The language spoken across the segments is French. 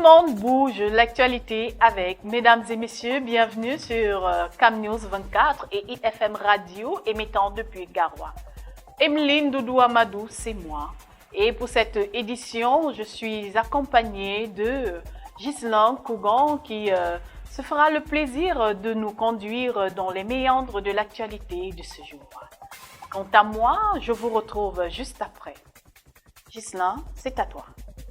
monde bouge, l'actualité avec. Mesdames et messieurs, bienvenue sur Cam News 24 et IFM Radio émettant depuis Garoua. Emeline Doudou Amadou, c'est moi. Et pour cette édition, je suis accompagnée de Ghislain Kougan qui se fera le plaisir de nous conduire dans les méandres de l'actualité de ce jour. Quant à moi, je vous retrouve juste après. Ghislain, c'est à toi.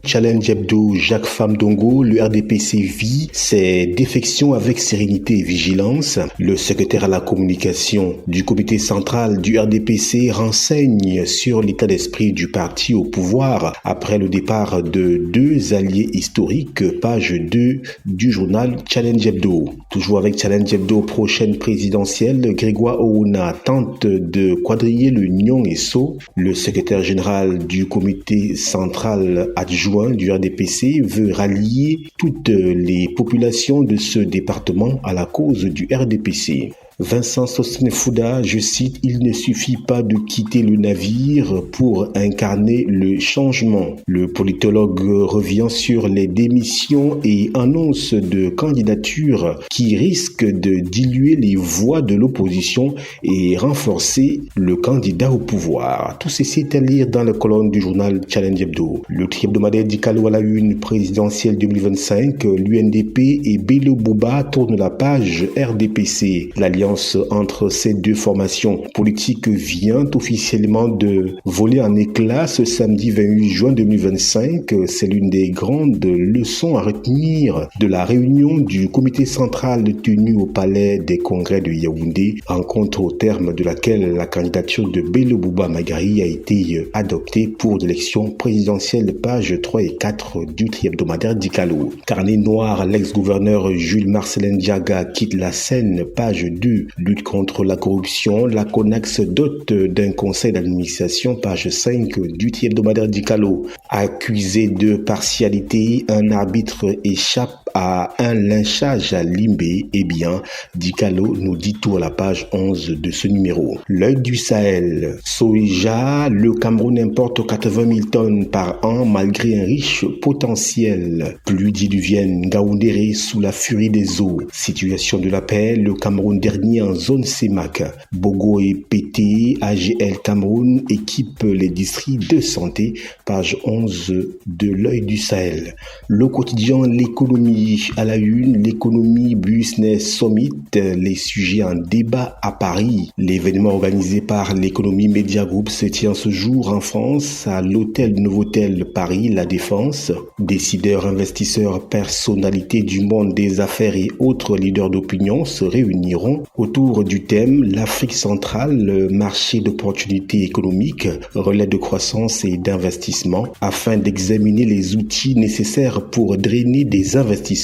Challenge Hebdo, Jacques Famdongo, le RDPC vit ses défections avec sérénité et vigilance. Le secrétaire à la communication du comité central du RDPC renseigne sur l'état d'esprit du parti au pouvoir après le départ de deux alliés historiques, page 2 du journal Challenge Hebdo. Toujours avec Challenge Hebdo, prochaine présidentielle, Grégoire Ouna tente de quadriller le Nyon et So. Le secrétaire général du comité central adjoint du RDPC veut rallier toutes les populations de ce département à la cause du RDPC. Vincent Sosnefouda, je cite, « Il ne suffit pas de quitter le navire pour incarner le changement ». Le politologue revient sur les démissions et annonce de candidatures qui risquent de diluer les voix de l'opposition et renforcer le candidat au pouvoir. Tout ceci est à lire dans la colonne du journal Challenge Hebdo. Le tri-hebdomadaire d'Ikalo à la une présidentielle 2025, l'UNDP et Bello Bouba tournent la page RDPC. L'alliance entre ces deux formations politiques vient officiellement de voler en éclats ce samedi 28 juin 2025. C'est l'une des grandes leçons à retenir de la réunion du comité central tenue au palais des congrès de Yaoundé, rencontre au terme de laquelle la candidature de Bello Bouba Magari a été adoptée pour l'élection présidentielle, page 3 et 4 du tri-hebdomadaire d'Ikalo. Carnet noir, l'ex-gouverneur Jules Marcelin Diaga quitte la scène, page 2. Lutte contre la corruption, la CONAX dote d'un conseil d'administration, page 5 du tri-hebdomadaire d'Ikalo. Accusé de partialité, un arbitre échappe à un lynchage à Limbé. Eh bien, Dikalo nous dit tout à la page 11 de ce numéro. L'œil du Sahel. Soja, le Cameroun importe 80 000 tonnes par an malgré un riche potentiel. Pluie diluvienne, Gaoundéré sous la furie des eaux. Situation de la paix, le Cameroun dernier en zone CEMAC. Bogo et PT, AGL Cameroun équipe les districts de santé, page 11 de l'œil du Sahel. Le quotidien, l'économie. À la une, l'économie Business Summit, les sujets en débat à Paris. L'événement organisé par l'économie Media Group se tient ce jour en France à l'hôtel Novotel Paris, La Défense. Décideurs, investisseurs, personnalités du monde des affaires et autres leaders d'opinion se réuniront autour du thème l'Afrique centrale, marché d'opportunités économiques, relais de croissance et d'investissement afin d'examiner les outils nécessaires pour drainer des investissements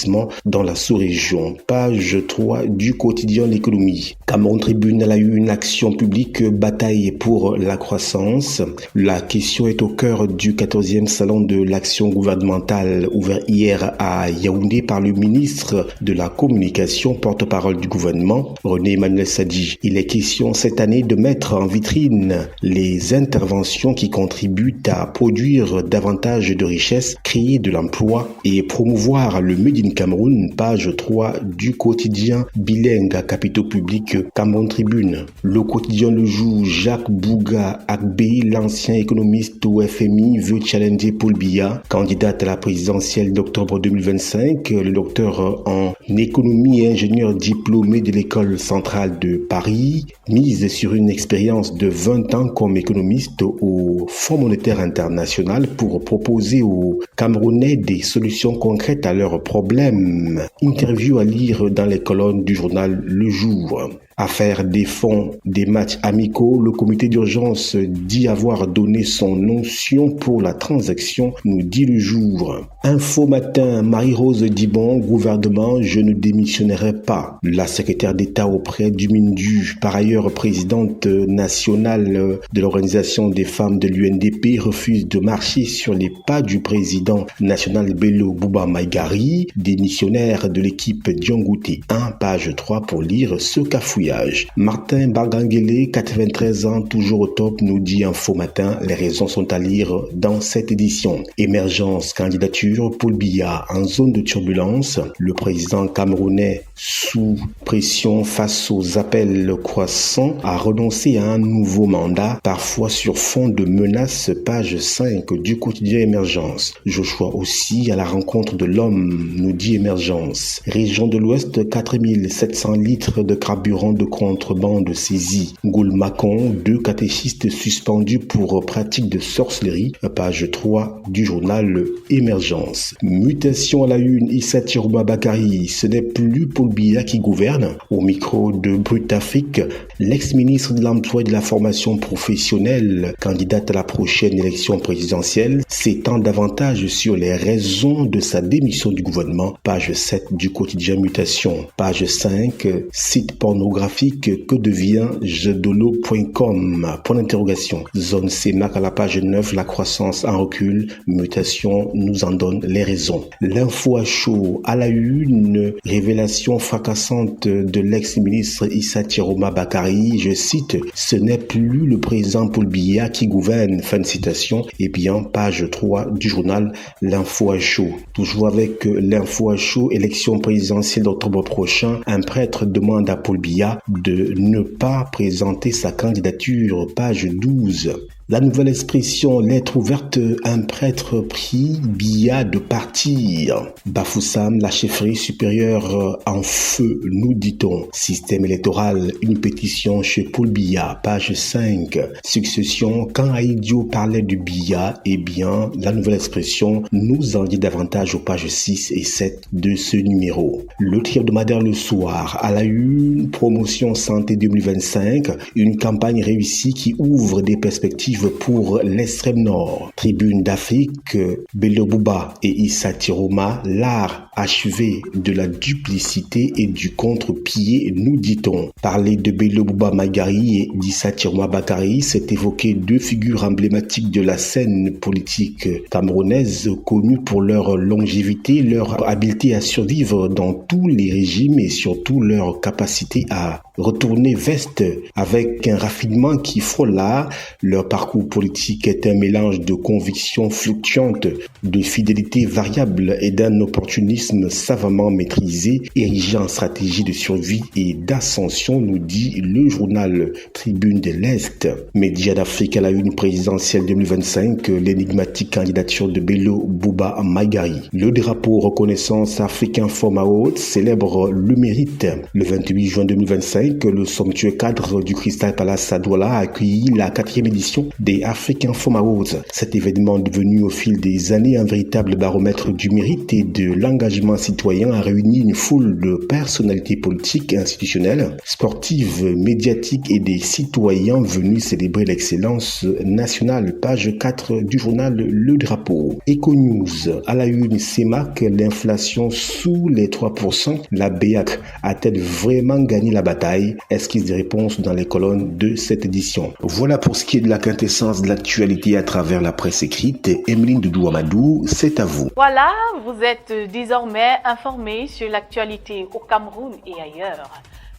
dans la sous-région. Page 3 du quotidien L'économie. Cameroun Tribune à la une, action publique, bataille pour la croissance. La question est au cœur du 14e salon de l'action gouvernementale ouvert hier à Yaoundé par le ministre de la Communication, porte-parole du gouvernement, René Emmanuel Sadi. Il est question cette année de mettre en vitrine les interventions qui contribuent à produire davantage de richesses, créer de l'emploi et promouvoir le Made in Cameroun, page 3 du quotidien bilingue à capitaux publics Cameroun Tribune. Le quotidien Le Jour, Jacques Bouga Akbé, l'ancien économiste au FMI, veut challenger Paul Biya, candidate à la présidentielle d'octobre 2025. Le docteur en économie et ingénieur diplômé de l'école centrale de Paris, mise sur une expérience de 20 ans comme économiste au Fonds monétaire international pour proposer aux Camerounais des solutions concrètes à leurs problèmes. Interview à lire dans les colonnes du journal Le Jour. Affaire des fonds des matchs amicaux, le comité d'urgence dit avoir donné son onction pour la transaction, nous dit Le Jour. Info Matin, Marie-Rose Dibon, gouvernement, je ne démissionnerai pas. La secrétaire d'État au auprès du Mindu. Par ailleurs, présidente nationale de l'Organisation des femmes de l'UNDP refuse de marcher sur les pas du président national Bello Bouba Maïgari, démissionnaire de l'équipe Diongoute 1, page 3 pour lire ce cafouillage. Martin Barganguele, 93 ans, toujours au top, nous dit Info Matin. Les raisons sont à lire dans cette édition. Émergence, candidature, Paul Biya en zone de turbulence. Le président camerounais sous pression face aux appels croissants a renoncé à un nouveau mandat, parfois sur fond de menaces, page 5 du quotidien Émergence. Joshua aussi à la rencontre de l'homme, nous dit Émergence. Région de l'Ouest, 4700 litres de carburant de contrebande saisis. Goulmacon, 2 catéchistes suspendus pour pratique de sorcellerie, page 3 du journal Émergence. Mutation à la une, Issa Tirouba Bakari, ce n'est plus Paul Biya qui gouverne. Au micro de Brut Afrique, l'ex-ministre de l'Emploi et de la Formation professionnelle, candidate à la prochaine élection présidentielle, s'étend davantage sur les raisons de sa démission du gouvernement, page 7 du quotidien Mutation. Page 5, site pornographique, que devient jedolo.com, point d'interrogation. Zone CEMAC à la page 9, la croissance en recul, Mutation nous en donne les raisons. L'info à chaud, à la une, révélation fracassante de l'ex-ministre Issa Tirouba Bakari, je cite, ce n'est plus le président Paul Biya qui gouverne, fin de citation, et bien, page 3 du journal L'info à chaud. Toujours avec l'info à chaud, élection présidentielle d'octobre prochain, un prêtre demande à Paul Biya de ne pas présenter sa candidature, page 12. La nouvelle expression lettre ouverte, un prêtre prie Biya de partir. Bafoussam, la chefferie supérieure en feu, nous dit-on. Système électoral, une pétition chez Paul Biya, page 5. Succession, quand Aïdio parlait du Biya, eh bien, la nouvelle expression nous en dit davantage aux pages 6 et 7 de ce numéro. Le tri hebdomadaire le soir, à la une, promotion santé 2025, une campagne réussie qui ouvre des perspectives pour l'extrême nord. Tribune d'Afrique, Bello Bouba et Issa Tirouba, l'art achevé de la duplicité et du contre-pied, nous dit-on. Parler de Bello Bouba Maïgari et d'Issa Tirouba Bakari, c'est évoquer 2 figures emblématiques de la scène politique camerounaise, connues pour leur longévité, leur habileté à survivre dans tous les régimes et surtout leur capacité à retourner veste avec un raffinement qui frôle l'art. Leur parcours politique est un mélange de convictions fluctuantes, de fidélité variable et d'un opportunisme savamment maîtrisé, érigé en stratégie de survie et d'ascension, nous dit le journal Tribune de l'Est. Média d'Afrique à la une présidentielle 2025, l'énigmatique candidature de Bello Bouba Maïgari. Le drapeau reconnaissance African Forum Award célèbre le mérite. Le 28 juin 2025, le somptueux cadre du Crystal Palace à Douala a accueilli la 4e édition des African Forum Awards. Cet événement, devenu au fil des années un véritable baromètre du mérite et de l'engagement citoyen, a réuni une foule de personnalités politiques et institutionnelles, sportives, médiatiques et des citoyens venus célébrer l'excellence nationale. Page 4 du journal Le Drapeau. Eco-News, à la une, CEMAC, l'inflation sous les 3%. La BEAC a-t-elle vraiment gagné la bataille? Esquisse des réponses dans les colonnes de cette édition. Voilà pour ce qui est de la quintessence de l'actualité à travers la presse écrite. Emeline Doudou Amadou, c'est à vous. Voilà, vous êtes désormais informés sur l'actualité au Cameroun et ailleurs.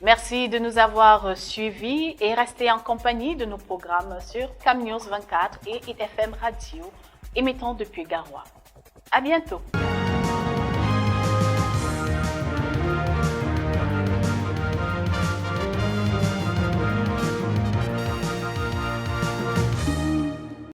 Merci de nous avoir suivis et restez en compagnie de nos programmes sur CamNews 24 et IFM Radio, émettant depuis Garoua. À bientôt.